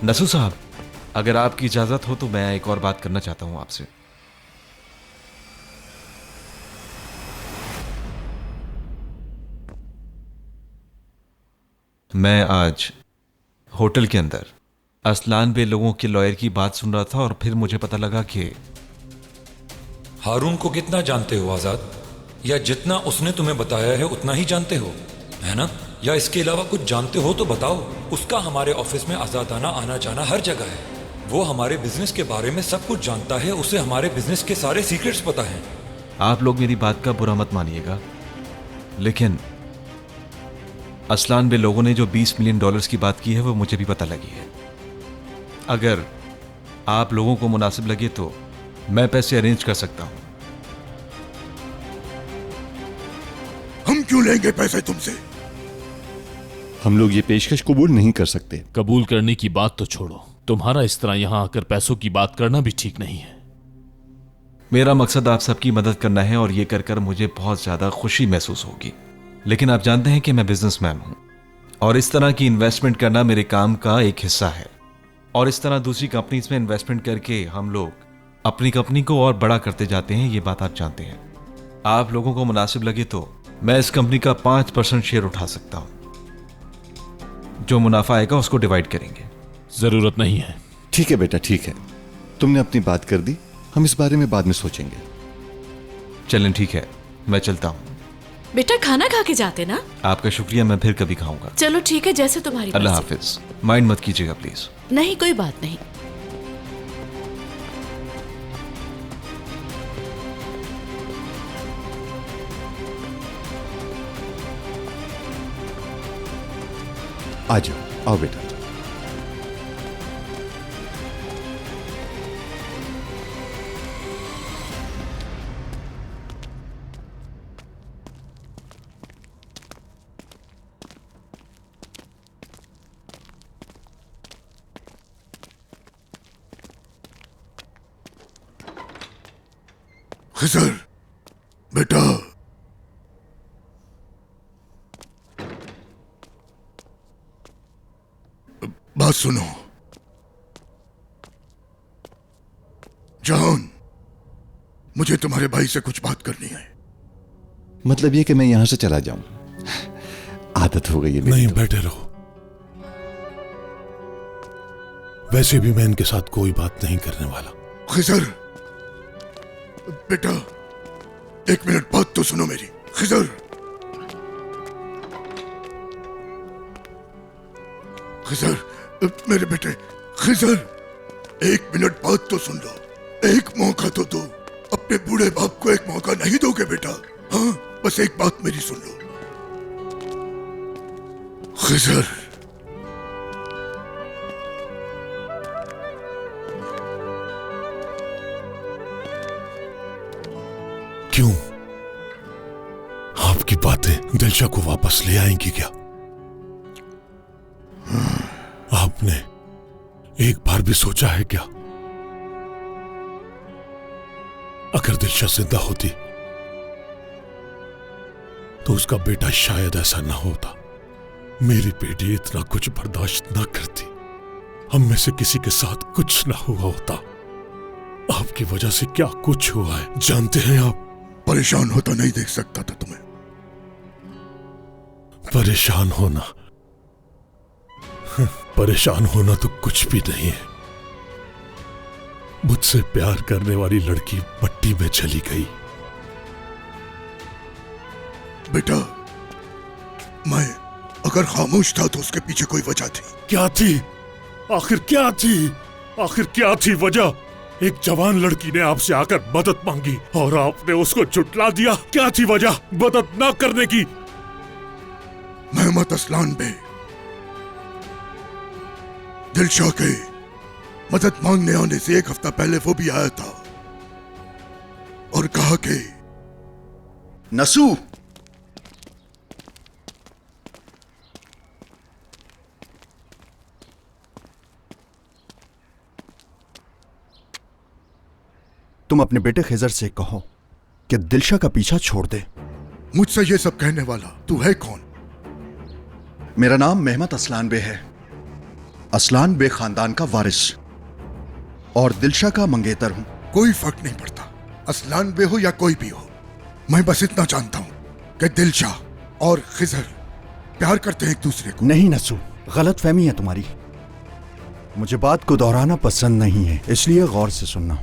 नसू साहब, अगर आपकी इजाजत हो तो मैं एक और बात करना चाहता हूं आपसे। मैं आज होटल के अंदर असलान बे लोगों के लॉयर की बात सुन रहा था और फिर मुझे पता लगा कि हारून को कितना जानते हो आजाद? या जितना उसने तुम्हें बताया है उतना ही जानते हो, है ना? या इसके अलावा कुछ जानते हो तो बताओ। उसका हमारे ऑफिस में आजादाना आना जाना हर जगह है। वो हमारे बिजनेस के बारे में सब कुछ जानता है। उसे हमारे बिजनेस के सारे सीक्रेट्स पता हैं। आप लोग मेरी बात का बुरा मत मानिएगा, लेकिन असलान बे लोगों ने जो $20 मिलियन की बात की है वो मुझे भी पता लगी है। अगर आप लोगों को मुनासिब लगे तो मैं पैसे अरेंज कर सकता हूं। हम क्यों लेंगे पैसे तुमसे? हम लोग ये पेशकश कबूल नहीं कर सकते। कबूल करने की बात तो छोड़ो, तुम्हारा इस तरह यहां आकर पैसों की बात करना भी ठीक नहीं है। मेरा मकसद आप सबकी मदद करना है और ये कर कर मुझे बहुत ज्यादा खुशी महसूस होगी। लेकिन आप जानते हैं कि मैं बिजनेसमैन हूं और इस तरह की इन्वेस्टमेंट करना मेरे काम का एक हिस्सा है। और इस तरह दूसरी कंपनीज में इन्वेस्टमेंट करके हम लोग अपनी कंपनी को और बड़ा करते जाते हैं, ये बात आप जानते हैं। आप लोगों को मुनासिब लगे तो मैं इस कंपनी का 5% शेयर उठा सकता हूं। जो मुनाफा आएगा उसको डिवाइड करेंगे। जरूरत नहीं है। ठीक है बेटा, ठीक है, तुमने अपनी बात कर दी, हम इस बारे में बाद में सोचेंगे। चलें, ठीक है, मैं चलता हूं। बेटा खाना खा के जाते ना। आपका शुक्रिया, मैं फिर कभी खाऊंगा। चलो ठीक है, जैसे तुम्हारी अल्लाह मर्जी। हाफिज। माइंड मत कीजिएगा प्लीज। नहीं, कोई बात नहीं। आ जाओ, आओ बेटा। खिजर बेटा, बात सुनो। जॉन, मुझे तुम्हारे भाई से कुछ बात करनी है। मतलब ये कि मैं यहां से चला जाऊं? आदत हो गई है मेरी। नहीं, तो। बैठे रहो। वैसे भी मैं इनके साथ कोई बात नहीं करने वाला। खिजर बेटा, 1 मिनट बात तो सुनो मेरी। खिजर, खिजर मेरे बेटे, खिजर 1 मिनट बात तो सुन लो। एक मौका तो दो। अपने बूढ़े बाप को एक मौका नहीं दोगे बेटा? हाँ, बस एक बात मेरी सुन लो। खिजर, क्यों? आपकी बातें दिलशा को वापस ले आएंगी क्या? आपने एक बार भी सोचा है क्या, अगर दिलशा जिंदा होती तो उसका बेटा शायद ऐसा ना होता। मेरी बेटी इतना कुछ बर्दाश्त ना करती। हम में से किसी के साथ कुछ ना हुआ होता। आपकी वजह से क्या कुछ हुआ है जानते हैं आप? परेशान होता नहीं देख सकता था तुम्हें। परेशान होना, परेशान होना तो कुछ भी नहीं है। मुझसे प्यार करने वाली लड़की मट्टी में चली गई। बेटा, मैं अगर खामोश था तो उसके पीछे कोई वजह थी। क्या थी? आखिर क्या थी? आखिर क्या थी वजह? एक जवान लड़की ने आपसे आकर मदद मांगी और आपने उसको झुठला दिया। क्या थी वजह मदद ना करने की? मेहमत असलान बे दिलशा के मदद मांगने आने से 1 हफ्ता पहले वो भी आया था और कहा कि नसू, तुम अपने बेटे खिजर से कहो कि दिलशा का पीछा छोड़ दे। मुझसे ये सब कहने वाला तू है कौन? मेरा नाम मेहमत असलान बे है। असलान बे खानदान का वारिस और दिलशा का मंगेतर हूं। कोई फर्क नहीं पड़ता, असलान बे हो या कोई भी हो। मैं बस इतना जानता हूं कि दिलशा और खिजर प्यार करते हैं एक दूसरे को। नहीं नसू, गलत फहमी है तुम्हारी। मुझे बात को दोहराना पसंद नहीं है, इसलिए गौर से सुनना।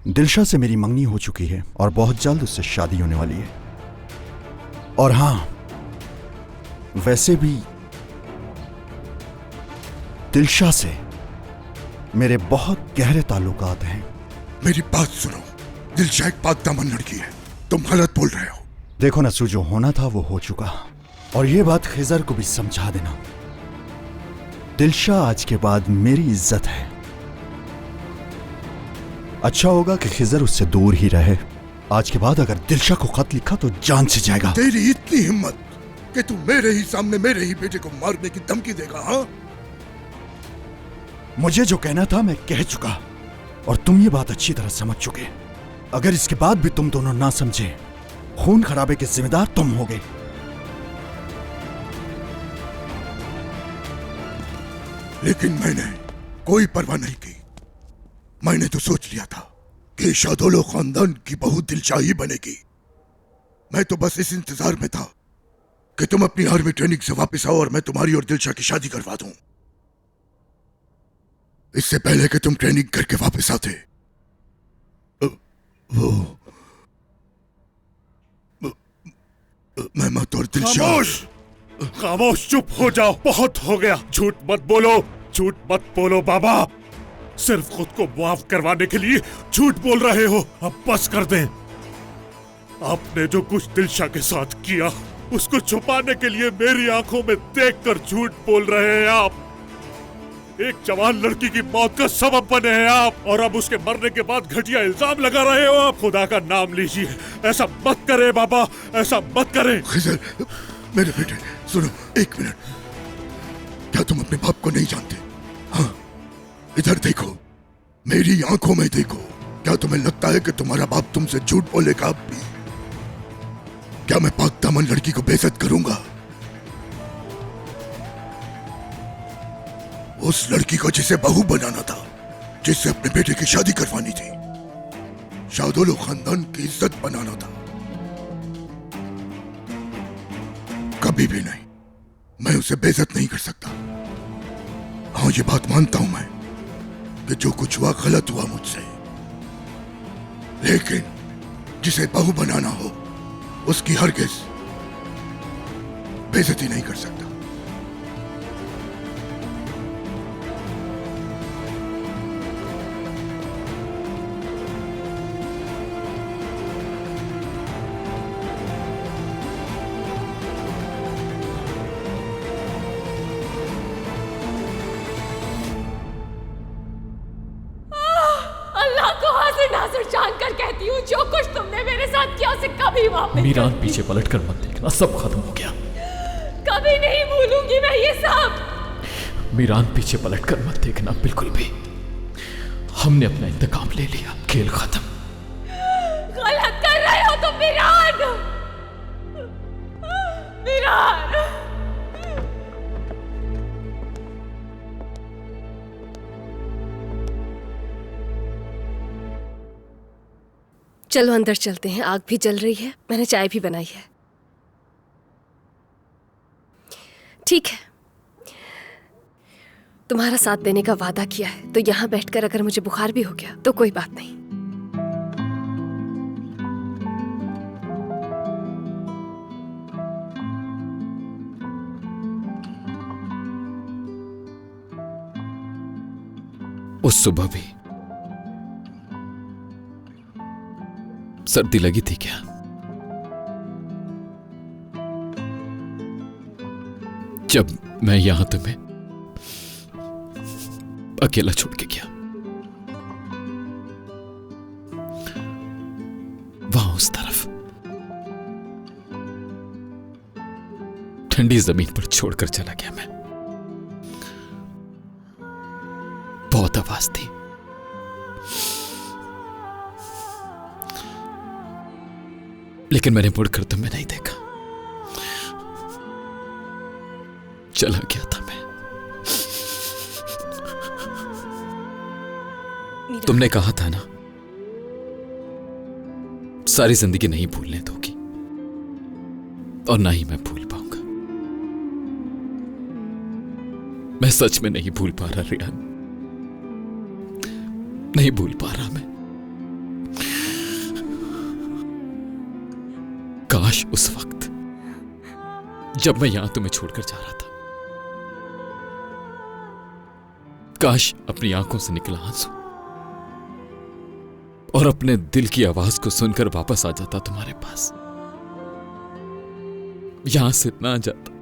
दिलशा से मेरी मंगनी हो चुकी है और बहुत जल्द उससे शादी होने वाली है। और हां, वैसे भी दिलशा से मेरे बहुत गहरे ताल्लुकात हैं। मेरी बात सुनो, दिलशा एक पाकदामन लड़की है, तुम गलत बोल रहे हो। देखो नसू, जो होना था वो हो चुका, और ये बात खिजर को भी समझा देना। दिलशा आज के बाद मेरी इज्जत है। अच्छा होगा कि खिजर उससे दूर ही रहे। आज के बाद अगर दिलशा को खत लिखा तो जान से जाएगा। तेरी इतनी हिम्मत कि तू मेरे ही सामने मेरे ही बेटे को मारने की धमकी देगा? हाँ, मुझे जो कहना था मैं कह चुका, और तुम ये बात अच्छी तरह समझ चुके। अगर इसके बाद भी तुम दोनों ना समझे, खून खराबे के जिम्मेदार तुम होगे। लेकिन मैंने कोई परवाह नहीं की। मैंने तो सोच लिया था कि शादोलो खानदान की बहू दिलशा ही बनेगी। मैं तो बस इस इंतजार में था कि तुम अपनी आर्मी ट्रेनिंग से वापस आओ और मैं तुम्हारी और दिलशा की शादी करवा दूं। इससे पहले कि तुम ट्रेनिंग करके वापस आते, वो मेहमत और दिलशा। खामोश, खामोश, चुप हो जाओ, बहुत हो गया। झूठ मत बोलो, झूठ मत बोलो बाबा। सिर्फ खुद को मुआफ करवाने के लिए झूठ बोल रहे हो। अब बस कर दें। आपने जो कुछ दिलशा के साथ किया, उसको छुपाने के लिए मेरी आंखों में देखकर झूठ बोल रहे हैं आप। एक जवान लड़की की मौत का सबब बने हैं आप, और अब उसके मरने के बाद घटिया इल्जाम लगा रहे हो आप। खुदा का नाम लीजिए, ऐसा मत करें बाबा, ऐसा मत करें। खिजर, मेरे बेटे सुनो, एक मिनट। क्या तुम अपने बाप को नहीं जानते? हाँ, इधर देखो, मेरी आंखों में देखो। क्या तुम्हें लगता है कि तुम्हारा बाप तुमसे झूठ बोलेगा अब भी? क्या मैं पाकदामन लड़की को बेइज्जत करूंगा? उस लड़की को जिसे बहू बनाना था, जिससे अपने बेटे की शादी करवानी थी, शादोलो खानदान की इज्जत बनाना था, कभी भी नहीं। मैं उसे बेइज्जत नहीं कर सकता। हाँ, ये बात मानता हूं मैं कि जो कुछ हुआ गलत हुआ मुझसे, लेकिन जिसे बहू बनाना हो उसकी हरगिज बेइज्जती नहीं कर सकता। जानकर कहती हूँ, जो कुछ तुमने मेरे साथ किया उसे कभी वापस। मीरान, पीछे पलट कर मत देखना, सब खत्म हो गया। कभी नहीं भूलूंगी मैं ये सब। मीरान, पीछे पलट कर मत देखना बिल्कुल भी। हमने अपना इंतकाम ले लिया, खेल खत्म। गलत कर रहे हो तुम मीरान। मीरान, चलो अंदर चलते हैं, आग भी जल रही है, मैंने चाय भी बनाई है। ठीक है, तुम्हारा साथ देने का वादा किया है, तो यहां बैठकर अगर मुझे बुखार भी हो गया तो कोई बात नहीं। उस सुबह भी सर्दी लगी थी क्या? जब मैं यहां तुम्हें अकेला छोड़ के गया, वहां उस तरफ ठंडी जमीन पर छोड़कर चला गया मैं। बहुत आवाज थी, लेकिन मैंने मुड़कर तुम्हें नहीं देखा। चला गया था मैं। तुमने कहा था ना, सारी जिंदगी नहीं भूलने दोगी, और ना ही मैं भूल पाऊंगा। मैं सच में नहीं भूल पा रहा रियान, नहीं भूल पा रहा मैं। काश उस वक्त जब मैं यहां तुम्हें छोड़कर जा रहा था, काश अपनी आंखों से निकला आंसू और अपने दिल की आवाज को सुनकर वापस आ जाता तुम्हारे पास, यहां से ना जाता,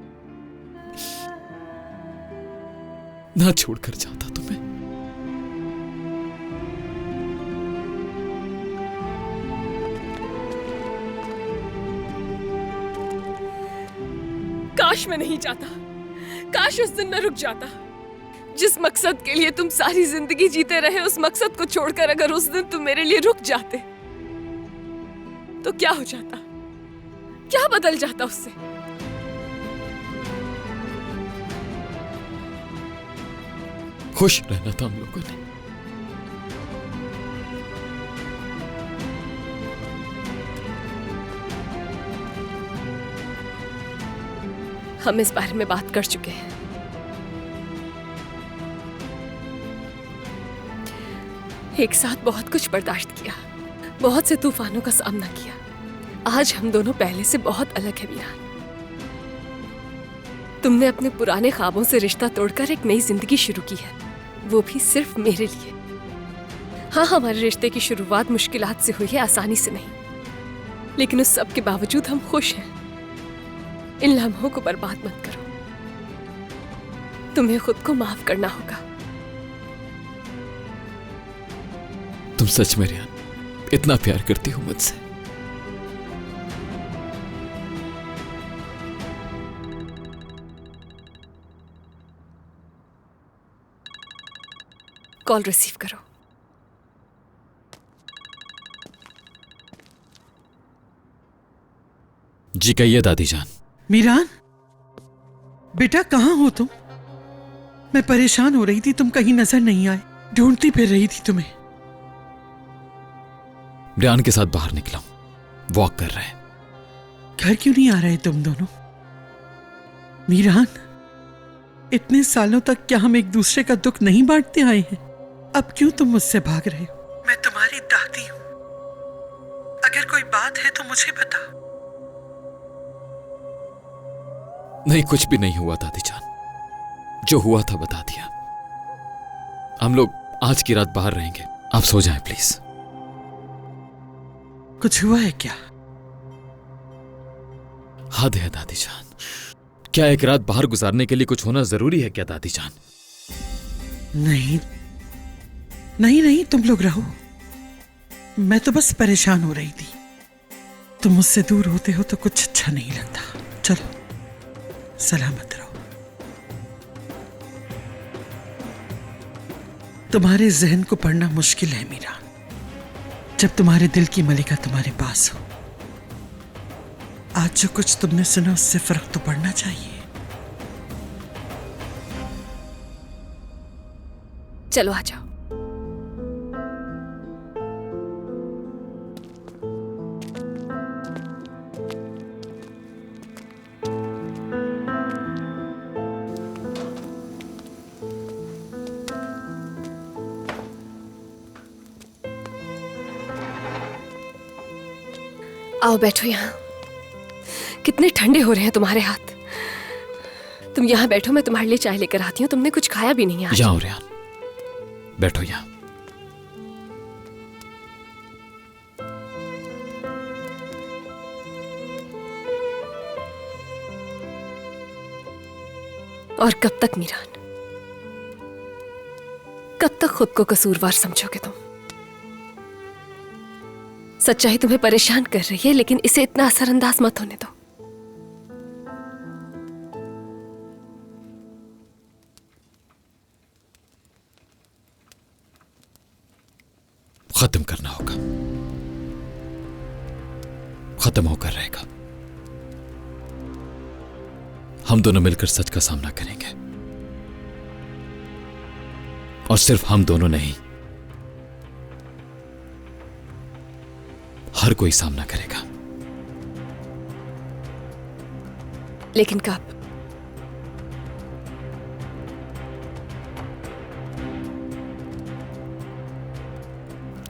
ना छोड़कर जाता तुम्हें। काश मैं नहीं जाता, काश उस दिन न रुक जाता। जिस मकसद के लिए तुम सारी जिंदगी जीते रहे, उस मकसद को छोड़कर अगर उस दिन तुम मेरे लिए रुक जाते तो क्या हो जाता, क्या बदल जाता उससे? खुश रहना था हम लोगों ने। हम इस बारे में बात कर चुके हैं। एक साथ बहुत कुछ बर्दाश्त किया, बहुत से तूफानों का सामना किया। आज हम दोनों पहले से बहुत अलग हैं मीरान। तुमने अपने पुराने ख्वाबों से रिश्ता तोड़कर एक नई जिंदगी शुरू की है, वो भी सिर्फ मेरे लिए। हाँ, हमारे रिश्ते की शुरुआत मुश्किलात से हुई है, आसानी से नहीं, लेकिन उस सब के बावजूद हम खुश हैं। इन लम्हों को बर्बाद मत करो। तुम्हें खुद को माफ करना होगा। तुम सच में रियान इतना प्यार करती हो मुझसे? कॉल रिसीव करो। जी कहिए दादी जान। मीरान, बेटा कहाँ हो तुम? मैं परेशान हो रही थी, तुम कहीं नजर नहीं आए, ढूंढती फिर रही थी तुम्हें। रियान के साथ बाहर निकला हूं, वॉक कर रहे हैं। घर क्यों नहीं आ रहे तुम दोनों? मीरान, इतने सालों तक क्या हम एक दूसरे का दुख नहीं बांटते आए हैं? अब क्यों तुम मुझसे भाग रहे हो? मैं तुम्हारी दादी हूं, अगर कोई बात है तो मुझे बता। नहीं, कुछ भी नहीं हुआ दादी जान, जो हुआ था बता दिया। हम लोग आज की रात बाहर रहेंगे, आप सो जाएं प्लीज। कुछ हुआ है क्या? हद है दादी जान, क्या एक रात बाहर गुजारने के लिए कुछ होना जरूरी है क्या दादी जान? नहीं नहीं नहीं, तुम लोग रहो, मैं तो बस परेशान हो रही थी। तुम मुझसे दूर होते हो तो कुछ अच्छा नहीं लगता। चलो, सलामत रहो। तुम्हारे जहन को पढ़ना मुश्किल है मीरा, जब तुम्हारे दिल की मलिका तुम्हारे पास हो। आज जो कुछ तुमने सुना उससे फर्क तो पड़ना चाहिए। चलो आ जाओ। आओ बैठो यहाँ। कितने ठंडे हो रहे हैं तुम्हारे हाथ। तुम यहाँ बैठो, मैं तुम्हारे लिए चाय लेकर आती हूँ। तुमने कुछ खाया भी नहीं आज। यहाँ रियान, बैठो यहाँ। और कब तक मीरान, कब तक खुद को कसूरवार समझोगे तुम? सच्चाई तुम्हें परेशान कर रही है, लेकिन इसे इतना असरअंदाज मत होने दो। खत्म करना होगा, खत्म होकर रहेगा। हम दोनों मिलकर सच का सामना करेंगे, और सिर्फ हम दोनों नहीं, हर कोई सामना करेगा। लेकिन कब?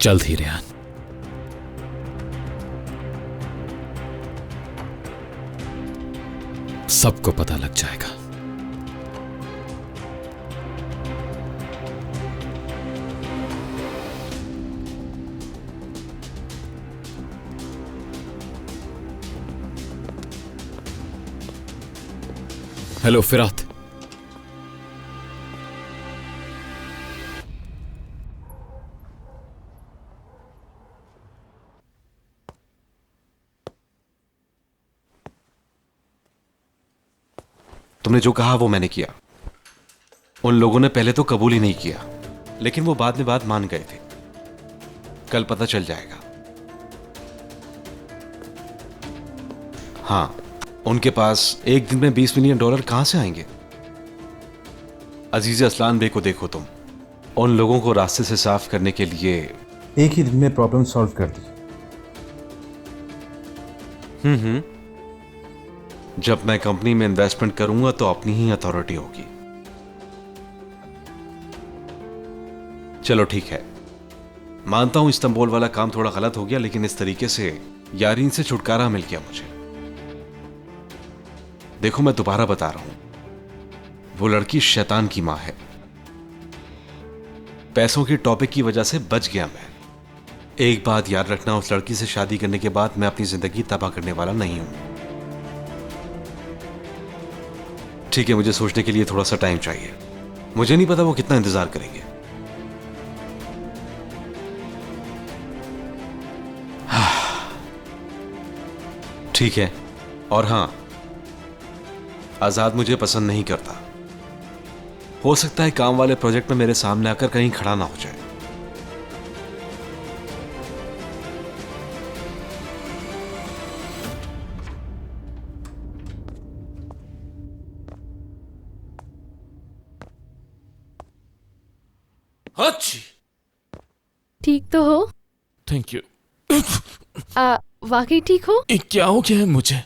जल्द ही रेहान। सबको पता लग जाएगा। हेलो फिरात। तुमने जो कहा वो मैंने किया। उन लोगों ने पहले तो कबूल ही नहीं किया, लेकिन वो बाद में बात मान गए थे। कल पता चल जाएगा। हाँ, उनके पास एक दिन में $20 मिलियन कहां से आएंगे? अजीज असलान बे को देखो तुम। उन लोगों को रास्ते से साफ करने के लिए एक ही दिन में प्रॉब्लम सॉल्व कर दी। जब मैं कंपनी में इन्वेस्टमेंट करूंगा तो अपनी ही अथॉरिटी होगी। चलो ठीक है, मानता हूं इस्तांबुल वाला काम थोड़ा गलत हो गया, लेकिन इस तरीके से यारीन से छुटकारा मिल गया मुझे। देखो मैं दोबारा बता रहा हूं, वो लड़की शैतान की मां है। पैसों के टॉपिक की वजह से बच गया मैं। एक बात याद रखना, उस लड़की से शादी करने के बाद मैं अपनी जिंदगी तबाह करने वाला नहीं हूं। ठीक है, मुझे सोचने के लिए थोड़ा सा टाइम चाहिए। मुझे नहीं पता वो कितना इंतजार करेंगे। ठीक है, और हां, आजाद मुझे पसंद नहीं करता। हो सकता है काम वाले प्रोजेक्ट में मेरे सामने आकर कहीं खड़ा ना हो जाए। अच्छी। ठीक तो हो? Thank you. वाकई ठीक हो? क्या हो गया है मुझे?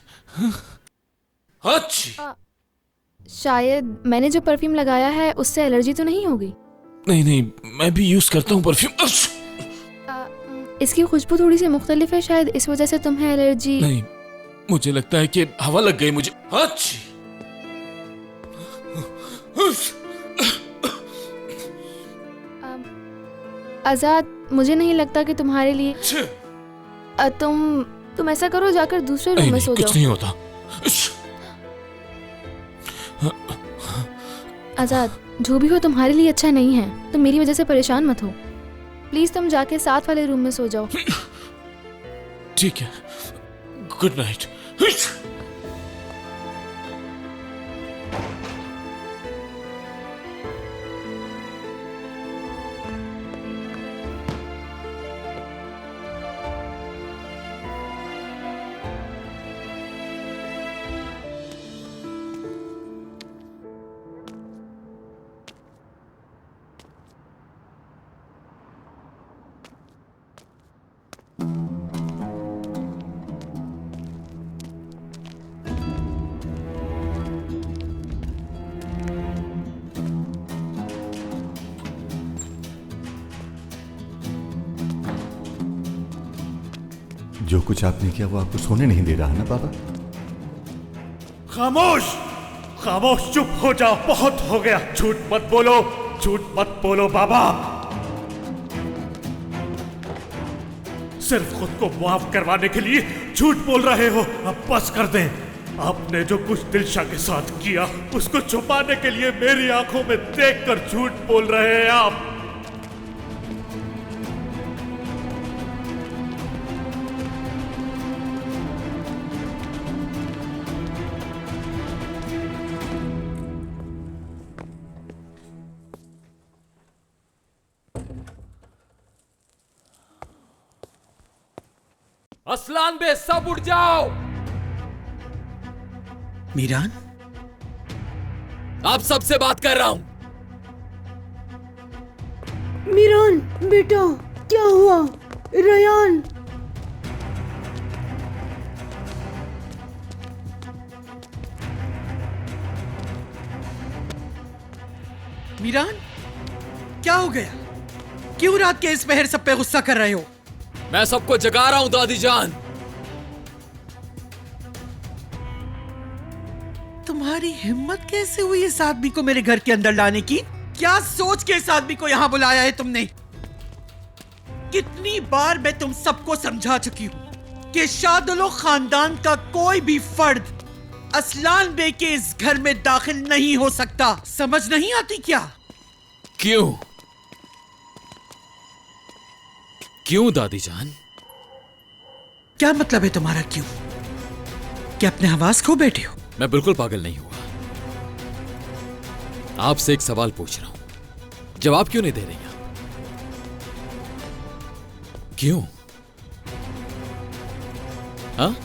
अच्छी। शायद मैंने जो परफ्यूम लगाया है उससे एलर्जी तो नहीं होगी? नहीं नहीं, मैं भी यूज करता हूँ परफ्यूम। इसकी खुशबू थोड़ी सी मुख्तलिफ है, शायद इस वजह से तुम्हें एलर्जी। नहीं, मुझे लगता है कि हवा लग गई मुझे। अच्छी। आजाद, मुझे नहीं लगता कि तुम्हारे लिए तुम ऐसा करो, जाकर दूसरे रूम में सो जाओ। कुछ नहीं होता। आजाद, जो भी हो तुम्हारे लिए अच्छा नहीं है, तुम मेरी वजह से परेशान मत हो। प्लीज तुम जाके साथ वाले रूम में सो जाओ। ठीक है, गुड नाइट। जो कुछ आपने किया वो आपको सोने नहीं दे रहा ना बाबा? खामोश, खामोश, चुप हो जाओ, बहुत हो गया। झूठ मत बोलो, झूठ मत बोलो बाबा। सिर्फ खुद को मुआफ करवाने के लिए झूठ बोल रहे हो। अब बस कर दें। आपने जो कुछ दिलशा के साथ किया उसको छुपाने के लिए मेरी आंखों में देखकर झूठ बोल रहे हैं आप। असलान बे, सब उठ जाओ। मीरान, आप सबसे बात कर रहा हूं। मीरान बेटा, क्या हुआ? रयान, मीरान, क्या हो गया? क्यों रात के इस पहर सब पे गुस्सा कर रहे हो? मैं सबको जगा रहा हूं दादी जान। तुम्हारी हिम्मत कैसे हुई इस आदमी को मेरे घर के अंदर लाने की? क्या सोच के इस आदमी को यहां बुलाया है तुमने? कितनी बार मैं तुम सबको समझा चुकी हूं कि शादुलो खानदान का कोई भी फर्द असलान बे के इस घर में दाखिल नहीं हो सकता। समझ नहीं आती क्या? क्यों? क्यों दादी जान? क्या मतलब है तुम्हारा क्यों? क्या अपने हवास खो बैठे हो? मैं बिल्कुल पागल नहीं हुआ। आपसे एक सवाल पूछ रहा हूं, जवाब क्यों नहीं दे रही आप? क्यों? हाँ?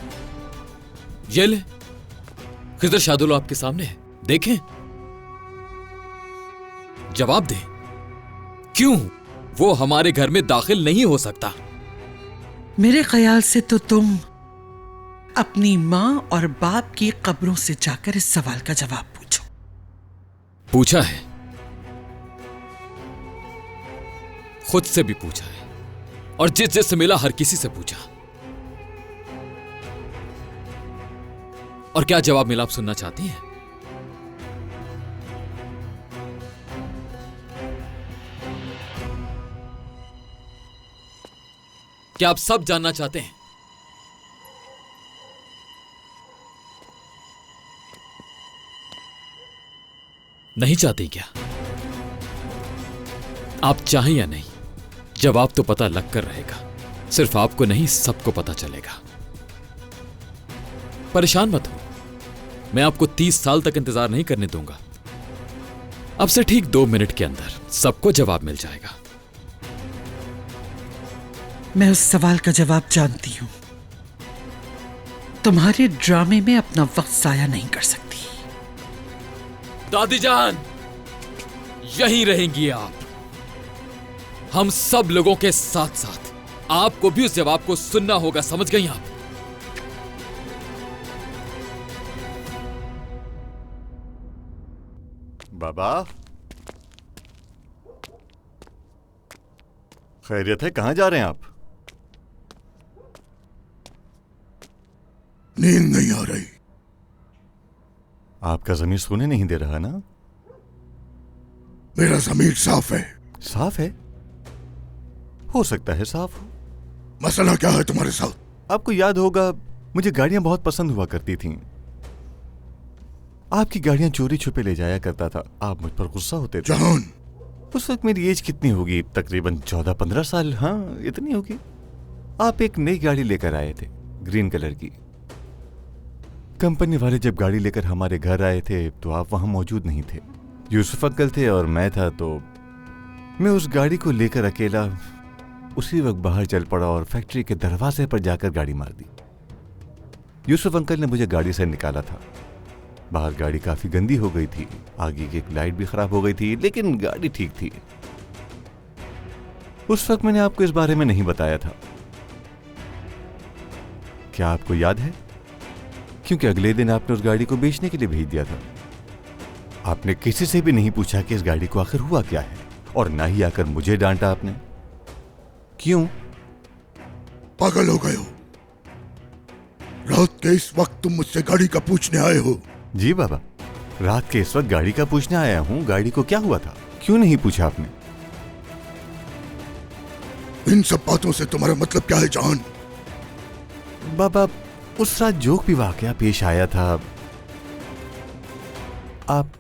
ये ले, खिज़र शादुलो आपके सामने है, देखें। जवाब दे, क्यों वो हमारे घर में दाखिल नहीं हो सकता? मेरे ख्याल से तो तुम अपनी माँ और बाप की कब्रों से जाकर इस सवाल का जवाब पूछो। पूछा है, खुद से भी पूछा है, और जिस जिससे मिला हर किसी से पूछा। और क्या जवाब मिला आप सुनना चाहती हैं? क्या आप सब जानना चाहते हैं? नहीं चाहती क्या? आप चाहें या नहीं, जवाब तो पता लग कर रहेगा। सिर्फ आपको नहीं, सबको पता चलेगा। परेशान मत हो, मैं आपको 30 साल तक इंतजार नहीं करने दूंगा। अब से ठीक 2 मिनट के अंदर सबको जवाब मिल जाएगा। मैं उस सवाल का जवाब जानती हूं। तुम्हारे ड्रामे में अपना वक्त जाया नहीं कर सकती। दादी जान, यहीं रहेंगी आप। हम सब लोगों के साथ साथ आपको भी उस जवाब को सुनना होगा, समझ गई आप? बाबा, खैरियत है? कहां जा रहे हैं आप? नींद नहीं आ रही। आपका ज़मीर सोने नहीं दे रहा ना? मेरा ज़मीर साफ है। साफ है? हो सकता है साफ हो। मसला क्या है तुम्हारे साथ? आपको याद होगा, मुझे गाड़ियां बहुत पसंद हुआ करती थीं। आपकी गाड़ियां चोरी छुपे ले जाया करता था। आप मुझ पर गुस्सा होते थे। जहान, उस वक्त मेरी एज कितनी होगी? तकरीबन 14-15 साल। हाँ, इतनी होगी। आप एक नई गाड़ी लेकर आए थे, ग्रीन कलर की। कंपनी वाले जब गाड़ी लेकर हमारे घर आए थे तो आप वहां मौजूद नहीं थे। यूसुफ अंकल थे और मैं था, तो मैं उस गाड़ी को लेकर अकेला उसी वक्त बाहर चल पड़ा और फैक्ट्री के दरवाजे पर जाकर गाड़ी मार दी। यूसुफ अंकल ने मुझे गाड़ी से निकाला था। बाहर गाड़ी काफी गंदी हो गई थी, आगे की एक लाइट भी खराब हो गई थी, लेकिन गाड़ी ठीक थी। उस वक्त मैंने आपको इस बारे में नहीं बताया था। क्या आपको याद है? क्योंकि अगले दिन आपने उस गाड़ी को बेचने के लिए भेज दिया था। आपने किसी से भी नहीं पूछा कि इस गाड़ी को आखिर हुआ क्या है, और ना ही आकर मुझे डांटा आपने। क्यों? पागल हो गए हो? रात के इस वक्त तुम मुझसे गाड़ी का पूछने आए हो? जी बाबा, रात के इस वक्त गाड़ी का पूछने आया हूं। गाड़ी को क्या हुआ था, क्यों नहीं पूछा आपने? इन सब बातों से तुम्हारा मतलब क्या है जहान? बाबा, उस रात जो भी वाकया पेश आया था, आप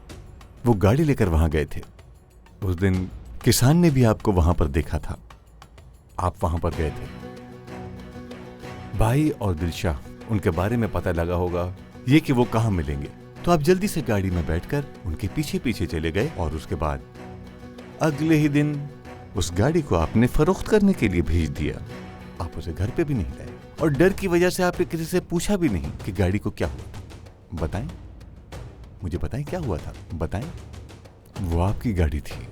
वो गाड़ी लेकर वहां गए थे। उस दिन किसान ने भी आपको वहां पर देखा था। आप वहां पर गए थे। भाई और दिलशाह, उनके बारे में पता लगा होगा ये कि वो कहां मिलेंगे, तो आप जल्दी से गाड़ी में बैठकर उनके पीछे पीछे चले गए और उसके बाद अगले ही दिन उस गाड़ी को आपने फरोख्त करने के लिए भेज दिया। आप उसे घर पे भी नहीं लाए और डर की वजह से आपने किसी से पूछा भी नहीं कि गाड़ी को क्या हुआ था। बताएं, मुझे बताएं क्या हुआ था, बताएं। वो आपकी गाड़ी थी।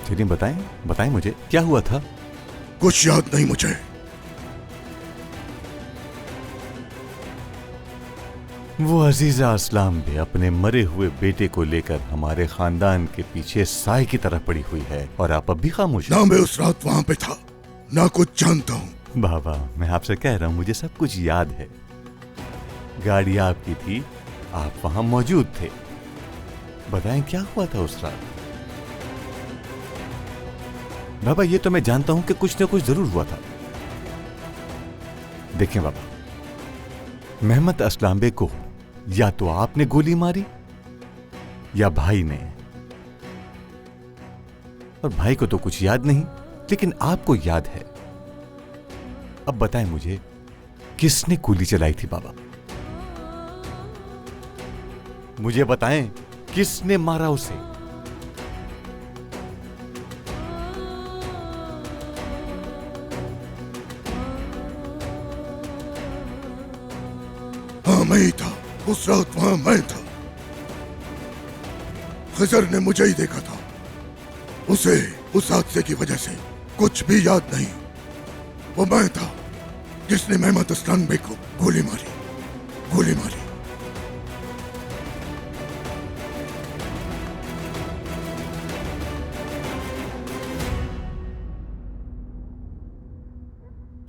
चलिए बताएं, बताएं मुझे क्या हुआ था। कुछ याद नहीं मुझे। वो अजीजा असलाम भी अपने मरे हुए बेटे को लेकर हमारे खानदान के पीछे साए की तरह पड़ी हुई है और आप अब भी खामोश ना मैं उस रात वहां पे था, ना कुछ जानता हूँ। बाबा, मैं आपसे कह रहा हूँ मुझे सब कुछ याद है। गाड़ी आपकी थी, आप वहां मौजूद थे। बताएं क्या हुआ था उस रात? बाबा ये तो मैं जानता हूं कि कुछ ना कुछ जरूर हुआ था। देखें बाबा, मेहमद असलाम बे को या तो आपने गोली मारी या भाई ने, और भाई को तो कुछ याद नहीं, लेकिन आपको याद है। अब बताएं मुझे किसने गोली चलाई थी बाबा? मुझे बताएं किसने मारा उसे? हाँ मैं ही था, उस रात वहां मैं था। खजर ने मुझे ही देखा था। उसे उस हादसे की वजह से कुछ भी याद नहीं। वो मैं था जिसने मेहमद असलाम बे को गोली मारी।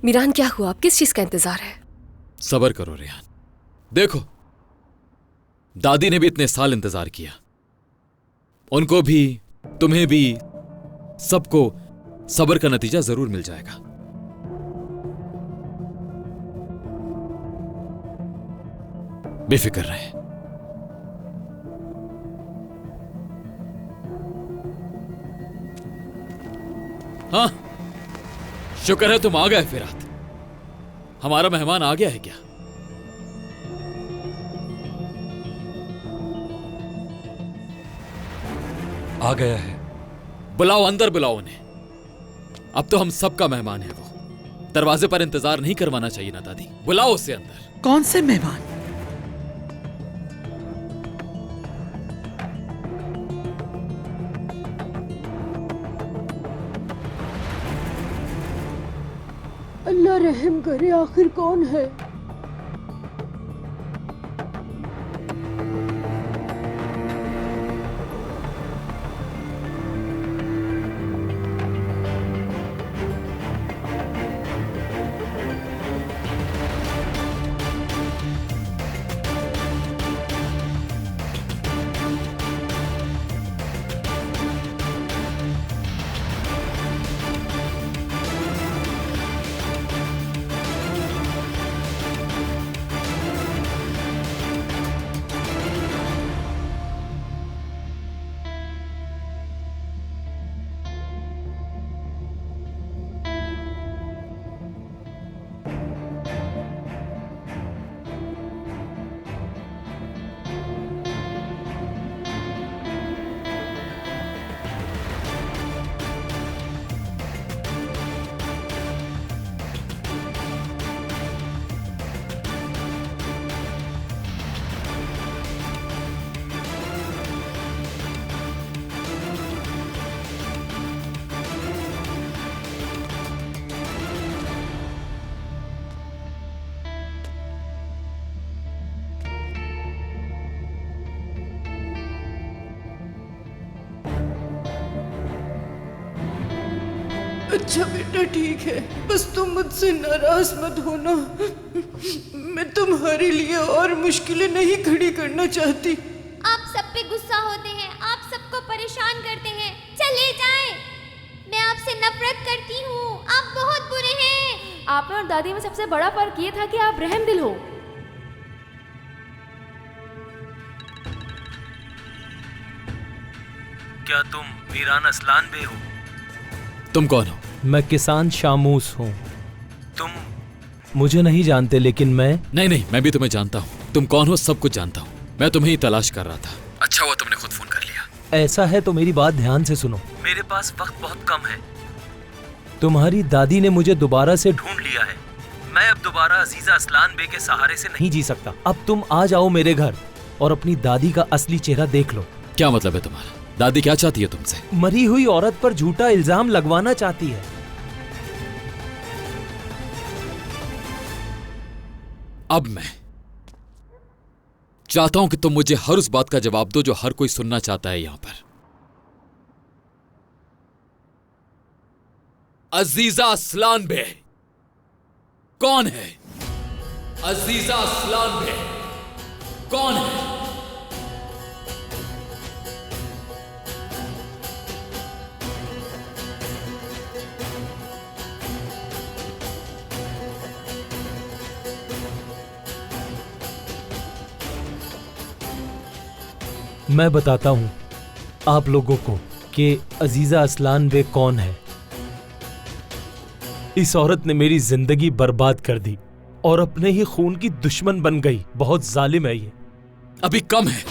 मीरान क्या हुआ? आप किस चीज का इंतजार है? सबर करो रेहान। देखो, दादी ने भी इतने साल इंतजार किया, उनको भी, तुम्हें भी, सबको सबर का नतीजा जरूर मिल जाएगा। बेफिक्र रहे। हाँ, शुक्र है तुम आ गए फिरात। हमारा मेहमान आ गया है क्या? आ गया है। बुलाओ, अंदर बुलाओ उन्हें। अब तो हम सबका मेहमान है वो। दरवाजे पर इंतजार नहीं करवाना चाहिए ना दादी। बुलाओ उसे अंदर। कौन से मेहमान? अल्लाह रहम करे, आखिर कौन है? अच्छा बेटा, ठीक है, बस तुम मुझसे नाराज मत होना। मैं तुम्हारे लिए और मुश्किलें नहीं खड़ी करना चाहती। आप सब पे गुस्सा होते हैं, आप सबको परेशान करते हैं। चले जाएं। मैं आपसे नफरत करती हूँ, आप बहुत बुरे हैं। आप और दादी में सबसे बड़ा फर्क ये था कि आप रहमदिल हो। क्या तुम मीरान असलान बे हो? तुम कौन हो? मैं किसान शामूस हूँ। तुम मुझे नहीं जानते, लेकिन मैं नहीं, मैं भी तुम्हें जानता हूँ। तुम कौन हो सब कुछ जानता हूँ। मैं तुम्हें ही तलाश कर रहा था। अच्छा हुआ तुमने खुद फोन कर लिया। ऐसा है तो मेरी बात ध्यान से सुनो। मेरे पास वक्त बहुत कम है। तुम्हारी दादी ने मुझे दोबारा से ढूंढ लिया है। मैं अब दोबारा अजीजा असलान बे के सहारे से नहीं जी सकता। अब तुम आ जाओ मेरे घर और अपनी दादी का असली चेहरा देख लो। क्या मतलब है तुम्हारा? दादी क्या चाहती है तुमसे? मरी हुई औरत पर झूठा इल्जाम लगवाना चाहती है। अब मैं चाहता हूं कि तुम मुझे हर उस बात का जवाब दो जो हर कोई सुनना चाहता है यहां पर। अजीजा असलान बे कौन है? अजीजा असलान बे कौन है? मैं बताता हूं आप लोगों को कि अजीजा असलान बे कौन है। इस औरत ने मेरी जिंदगी बर्बाद कर दी और अपने ही खून की दुश्मन बन गई। बहुत जालिम है ये। अभी कम है।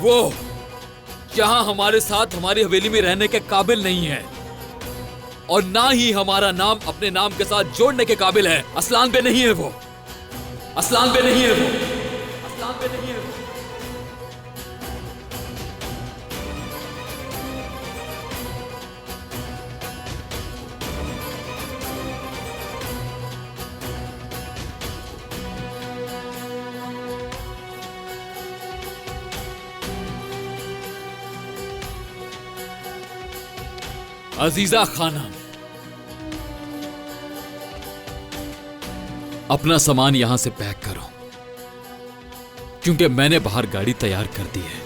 वो यहां हमारे साथ हमारी हवेली में रहने के काबिल नहीं है और ना ही हमारा नाम अपने नाम के साथ जोड़ने के काबिल है। असलान बे नहीं है वो। असलान बे नहीं है वो। असलान बे नहीं है वो। अजीजा खानम, अपना सामान यहां से पैक करो क्योंकि मैंने बाहर गाड़ी तैयार कर दी है।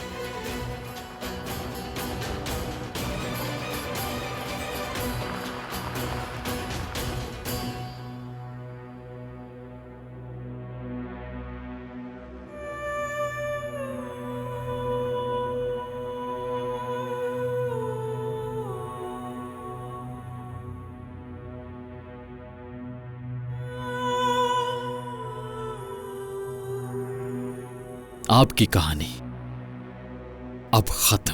आपकी कहानी अब खत्म।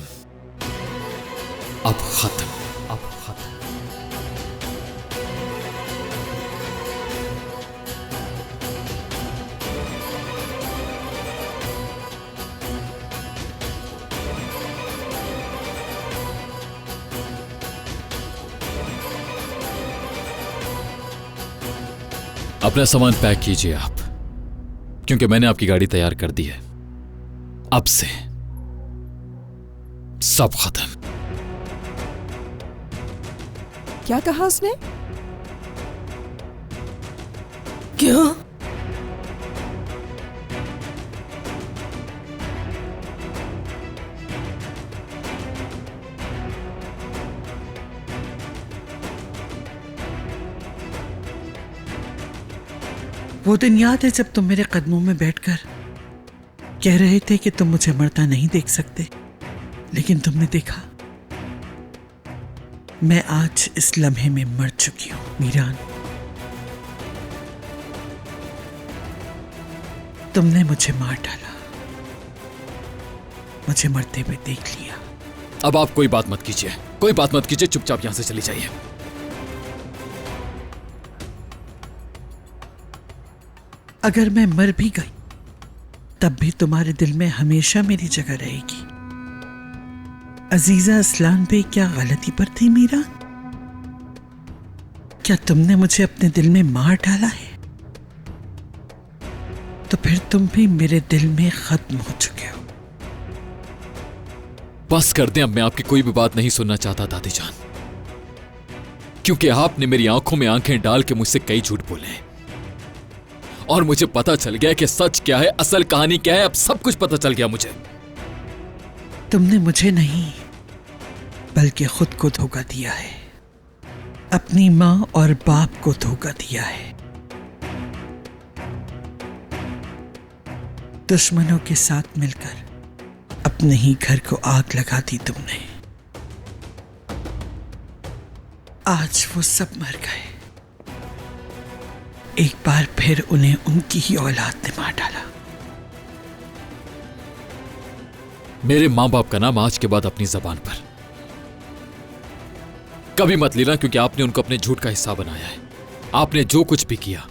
अब खत्म। अब खत्म। अपना सामान पैक कीजिए आप, क्योंकि मैंने आपकी गाड़ी तैयार कर दी है। अब से सब खत्म। क्या कहा उसने? क्या? वो दिन याद है जब तुम मेरे कदमों में बैठकर कह रहे थे कि तुम मुझे मरता नहीं देख सकते, लेकिन तुमने देखा मैं आज इस लम्हे में मर चुकी हूं। मीरान, तुमने मुझे मार डाला, मुझे मरते हुए देख लिया। अब आप कोई बात मत कीजिए, कोई बात मत कीजिए, चुपचाप यहां से चली जाइए। अगर मैं मर भी गई तब भी तुम्हारे दिल में हमेशा मेरी जगह रहेगी। अजीजा असलान बे क्या गलती पर थी मीरा? क्या तुमने मुझे अपने दिल में मार डाला है? तो फिर तुम भी मेरे दिल में खत्म हो चुके हो। बस कर दें, अब मैं आपकी कोई भी बात नहीं सुनना चाहता दादी जान, क्योंकि आपने मेरी आंखों में आंखें डाल के मुझसे कई झूठ बोले हैं और मुझे पता चल गया कि सच क्या है, असल कहानी क्या है। अब सब कुछ पता चल गया मुझे। तुमने मुझे नहीं बल्कि खुद को धोखा दिया है, अपनी माँ और बाप को धोखा दिया है। दुश्मनों के साथ मिलकर अपने ही घर को आग लगा दी तुमने। आज वो सब मर गए, एक बार फिर उन्हें उनकी ही औलाद ने मार डाला। मेरे मां बाप का नाम आज के बाद अपनी जबान पर कभी मत लेना, क्योंकि आपने उनको अपने झूठ का हिस्सा बनाया है। आपने जो कुछ भी किया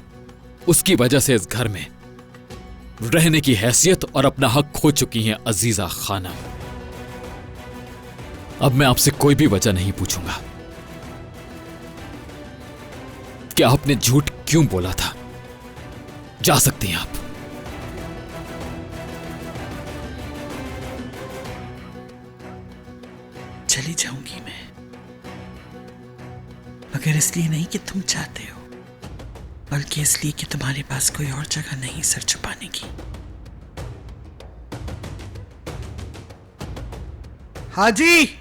उसकी वजह से इस घर में रहने की हैसियत और अपना हक खो चुकी हैं अजीजा खानम। अब मैं आपसे कोई भी वजह नहीं पूछूंगा कि आपने झूठ क्यों बोला था। जा सकती हैं आप। चली जाऊंगी मैं, मगर इसलिए नहीं कि तुम चाहते हो, बल्कि इसलिए कि तुम्हारे पास कोई और जगह नहीं सर छुपाने की। हाजी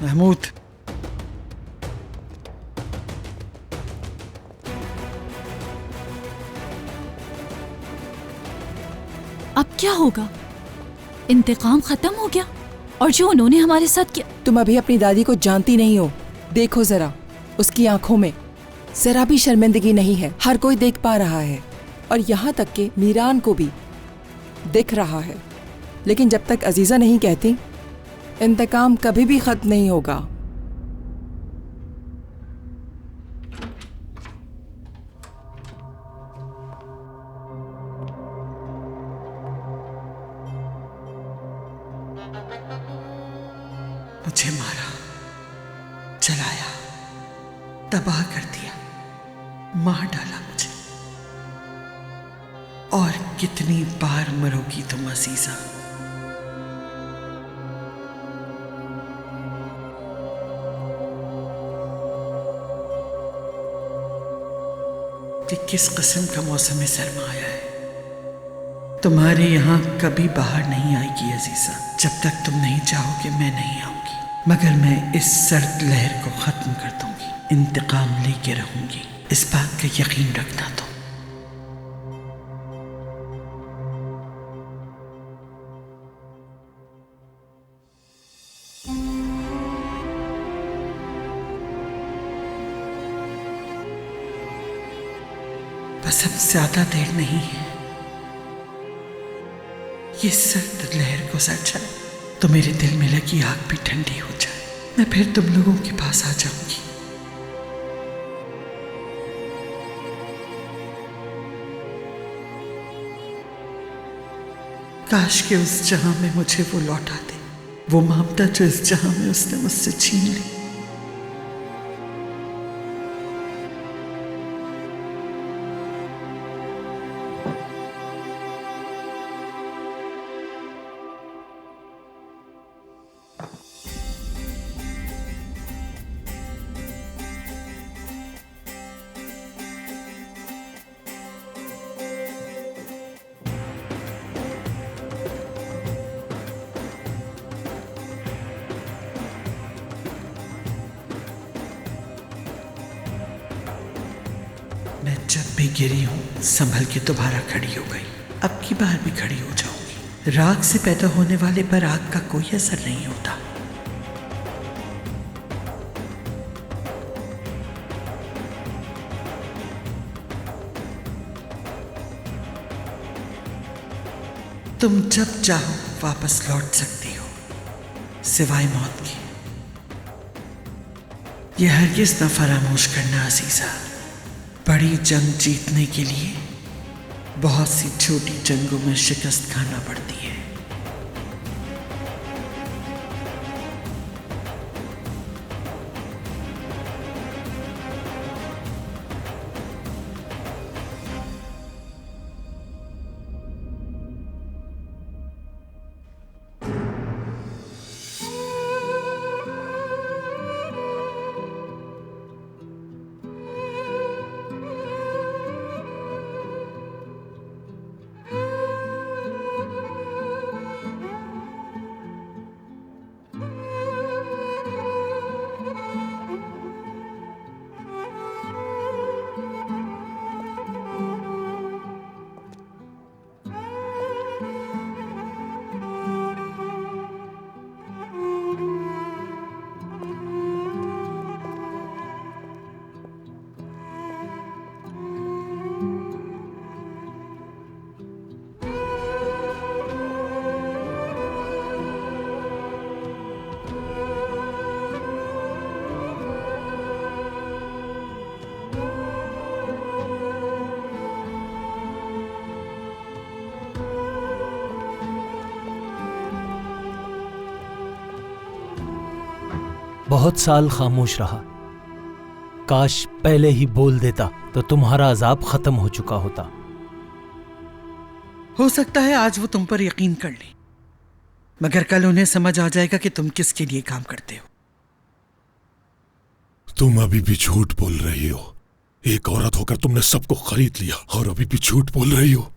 महमूद, अब क्या होगा? इंतकाम खत्म हो गया और जो उन्होंने हमारे साथ किया। तुम अभी अपनी दादी को जानती नहीं हो। देखो जरा, उसकी आंखों में जरा भी शर्मिंदगी नहीं है। हर कोई देख पा रहा है और यहाँ तक कि मीरान को भी दिख रहा है। लेकिन जब तक अजीजा नहीं कहती, इंतकाम कभी भी खत्म नहीं होगा। मुझे मारा, जलाया, तबाह कर दिया, मार डाला मुझे। और कितनी बार मरोगी तुम अजीजा? कि किस किस्म का मौसम सरमा आया है। तुम्हारे यहाँ कभी बाहर नहीं आएगी अजीजा। जब तक तुम नहीं चाहोगे मैं नहीं आऊंगी, मगर मैं इस सर्द लहर को खत्म कर दूंगी। इंतकाम लेके रहूंगी, इस बात का यकीन रखना तुम। बस अब ज्यादा देर नहीं है। ये सर्द लहर गुजर जाए तो मेरे दिल में लगी आग भी ठंडी हो जाए। मैं फिर तुम लोगों के पास आ जाऊंगी। काश के उस जहां में मुझे वो लौटा दे, वो ममता जो इस जहां में उसने मुझसे छीन ली। मैं जब भी गिरी हूं संभल के दोबारा खड़ी हो गई। अब की बार भी खड़ी हो जाऊंगी। राख से पैदा होने वाले पर आग का कोई असर नहीं होता। तुम जब चाहो वापस लौट सकती हो, सिवाय मौत के। यह हरगिज न फरामोश करना अजीजा। बड़ी जंग जीतने के लिए बहुत सी छोटी जंगों में शिकस्त खाना पड़ती है। बहुत साल खामोश रहा। काश पहले ही बोल देता तो तुम्हारा अजाब खत्म हो चुका होता। हो सकता है आज वो तुम पर यकीन कर ले, मगर कल उन्हें समझ आ जाएगा कि तुम किसके लिए काम करते हो। तुम अभी भी झूठ बोल रही हो। एक औरत होकर तुमने सबको खरीद लिया और अभी भी झूठ बोल रही हो।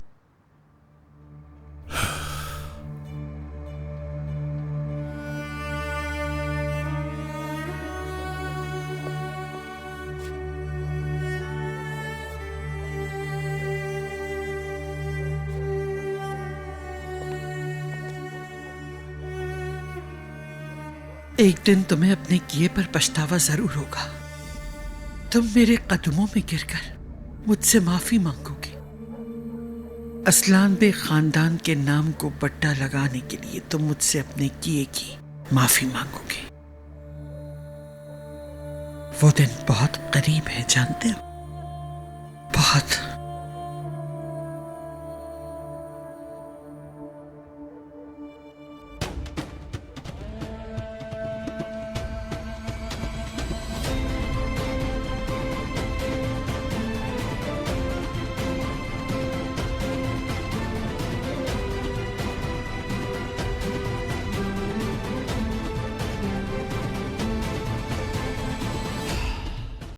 एक दिन तुम्हें अपने किए पर पछतावा जरूर होगा। तुम मेरे कदमों में गिरकर मुझसे माफी मांगोगे। असलान बे खानदान के नाम को पट्टा लगाने के लिए तुम मुझसे अपने किए की माफी मांगोगे। वो दिन बहुत करीब है, जानते हो, बहुत।